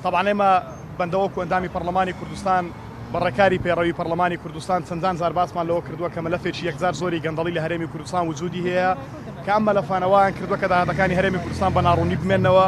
طبعا ئێمە بەندەوەکو ئەندامی پەرلەمانی کوردستان بەڕێکاری پێڕەوی پەرلەمانی کوردستان چەندان زار باسمان لەوە کردووە کە مەلەفێکی یەکجار زۆری گەندەڵی لە هەرێمی کوردستان وجودی هەیە کە ئەم مەلەفانەوەیان کردووە کە داهاتەکانی هەرێمی کوردستان بە ناڕوونی بمێننەوە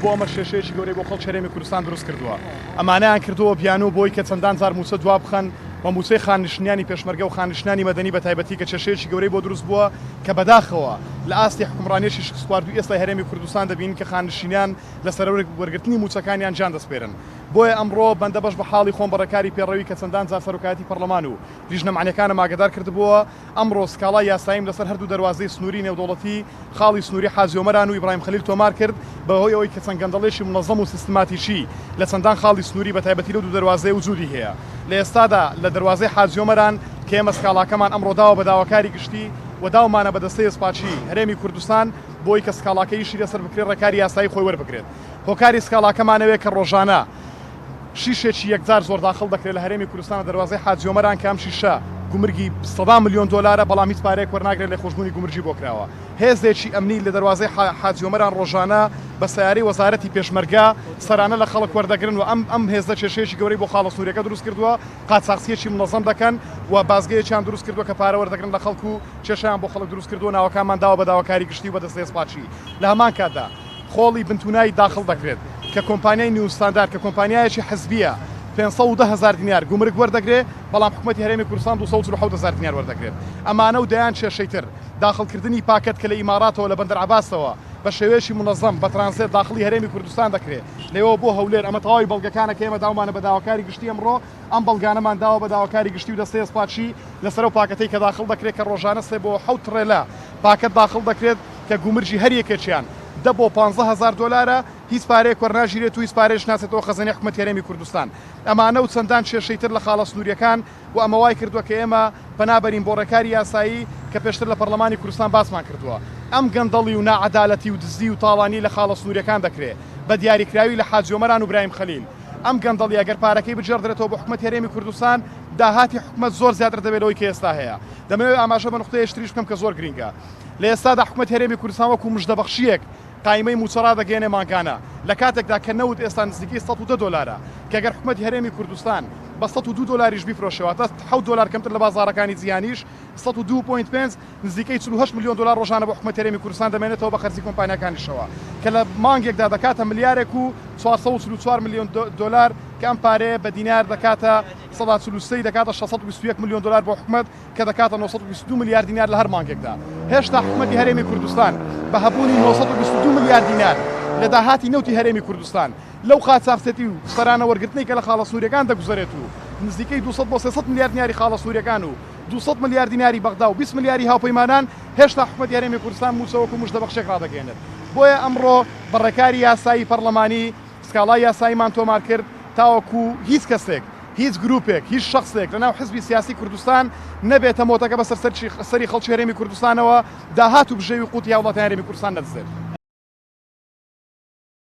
بۆ ئەمە شێشەیەکی گەورەی بۆ خەڵکی هەرێمی کوردستان دروست کردووە. ئەمانەیان کردووە پیانۆ بۆی کە چەندان زار موچە دواب بخەن و موچەی خانشنیانی پێشمەرگە و خانشنانی مەدەنی بە تایبەتی کە کێشەیەکی گەورەی بۆ دروست بووە کە بەداخەوە لە ئاستی حکومڕانیەشی شکسپاردوو ئێستا هەرێمی کوردستان دەبین کە خانشینیان لەسەر وەرگرتنی موچەکانیان جان دەسپێرن. بۆیە ئەمڕۆ بەندە بەش بە حاڵی خۆم بەڕێکاری پێڕەوی کە چەندان زار سەرۆکایەتی پەرلەمان و لیژنەمانیەکانە ماگەدار کردبووە ئەمڕۆ سکاڵای یاساییم لەسەر هەردوو دەواازەی سنووری نێودوڵەتی خاڵی سنووری حاجی ئۆمەران و ئیبراهیم خەلیل تۆمار کرد بەهۆی ئەوەی کە چەند گەندەڵێکی منەظەم و سیستماتیکی لە چەندان خاڵی سنووری بە تایبەتی لەو دوو دەواازەی وجودی هەیە. لە ئێستادا لە دەواازەی حاجی ئۆمەران کە ئێمە سکاڵاکەمان ئەمڕۆ داوە بە داواکاری گشتی و داومانە بە دەستەی سپاچی هەرێمی کوردستان بۆی کە سکاڵاکەیشی لەسەر بکرێت ڕێکاری یاسایی خۆی وەربگرێت. هۆکاری سکاڵاکەمانەوەی کە ڕۆژانە شیشێکی یەکجار زۆر داخل دەکرێت لە هەرێمی کوردستان دەواازەی حاجی ئۆمەران کە ئەم شیشە گومرگی 100 میلیۆن دلارە بەڵام هیچ پارەیەک وەرناگرێت لە خۆشببوونی گومرجی بۆ کراوە. هێزێکی ئەمنی لە دەواازەی حاجی ئۆمەران ڕۆژانە بە سیارەی وەزارەتی پێشمەرگە سەرانە لە خەڵک وەردەگرن و ئەم هێزە کێشەیەکی گەورەی بۆ خاڵە سنووریەکە دروست کردووە قاچاقچیەکی منەظەم دەکەن و بازگەیەکیان دروست کردووە کە پارە وەردەگرن لە خەڵکو و کێشەیان بۆ خەڵک دروست کردووە ناوەکانمان داوە بە داواکاری گشتی و بە دەستەی سپاچی. لە هەمان کاتدا خۆڵی بنتونایی داخل دەکرێت کە کۆمپانیای نیوستاندار کە کۆمپانیایەکی حزبیە 510,000 دینار گومرگ وەردەگرێت بەڵام حکوومەتی هەرێمی کوردستان 247,000 دینار وەردەگرێت. ئەمانە و دەیان کێشەیتر داخلکردنی پاکەت کە لە ئیماراتەوە لە بەندەر عەباسەوە بە شێوەیەکی منەظەم بە ترانزیت داخلی هەرێمی کوردستان دەکرێت لێەوە بۆ هەولێر ئەمە تەواوی بەڵگەکانە کە ئێمە داومانە بە داواکاری گشتی ئەمڕۆ ئەم بەڵگانەمان داوە بە داواکاری گشتی و دەستەی سپاچی لەسەر و پاکەتەی کە داخل دەکرێت کە ڕۆژانە سێ بۆ 7 تڕێلا پاکەت داخل دەکرێت کە گومرجی هەر یەکێکیان 10 بۆ 15,000 دلارە هیچ پارەیەک وەرناژیرێت و هیچ پارێش ناچێتەوە خەزانەی حکوومەتی هەرێمی کوردستان. ئەمانە و چەندان کێشەیتر لە خاڵە سنووریەکان و ئەمە وای کردووە کە ئێمە پەنابەرین بۆ ڕێکاری یاسایی کە پێشتر لە پەرلەمانی کوردستان باسمان کردووە. ئەم گەندەڵی و ناعەدالەتی و دزی و تاڵانی لە خاڵە سنووریەکان دەکرێت بە دیاریکراوی لە حاجی ئۆمەران و ئیبراهیم خەلیل. ئەم گەندەڵی ئەگەر پارەکەی بجێڕدرێتەوە بە حکوومەتی هەرێمی کوردستان داهاتی حکوومەت زۆر زیاتر دەبێت لەوەی کە ئێستا هەیە. دەمەوێت ئاماژە بە نقطەیەک تریش بکەم کە زۆر گرینگە. لە ئێستادا حکوومەتی هەرێمی کوردستان وەکو مژدەبەخشیەک قایمەی موچەڕا دەگەێنێ ماکانە لە کاتێکدا کە نەوت ئێستا نزیکەی 110 دلارە کە ئەگەر حکوومەتی هەرێمی کوردستان بە 102 دلاریش بیفرۆشەوە تا 7 دلار کەمتر لە بازاڕەکانی جیهانیش 102.5 نزیکەی 48 میلیۆن دلار ڕۆژانە بۆ حکوومەتی هەرێمی کوردستان دەمێنێتەوە بە خەرجی کۆمپانیەکانیشەوە کە لە مانگێکدا دەکاتە ملیارێک و 444 میلیۆن دلار کە ئەم پارەیە بە دینار دەکاتە 143 دەکاتە 621 میلیۆن دلار بۆ حکوومەت کە دەکاتە 922 میلیارد دینار لە هەر مانگێکدا. هێشتا حکوومەتی هەرێمی کوردستان بە هەبوونی 922 میلیارد دینار لە داهاتی نەوتی هەرێمی کوردستان لەو قاچاقچێتی و سەرانە وەرگرتنی کە لە خاڵە سنووریەکان دەگوزارێت و نزیکەی 200 بۆ 300 میلیارد دیناری خاڵە سنووریەکان و 200 میلیارد دیناری بەغدا و 20 میلیاری هاوپەیمانان هێشتا حکوومەتی هەرێمی کوردستان موچەوەکو مژدەبەخشێک ڕادەگەێنێت. بۆیە ئەمڕۆ بەڕێکاری یاسایی پەرلەمانی سکاڵای یاساییمان تۆمار کرد تاوەکو هیچ کەسێک هیچ گروپێک هیچ شخصێک لەناو حزبی سیاسی کوردستان نەبێتە مۆتەکە بەسەر سەری خەڵکی هەرێمی کوردستانەوە داهات و بژێوی قوتی وڵاتی هەرێمی کوردستان نەدەزێت.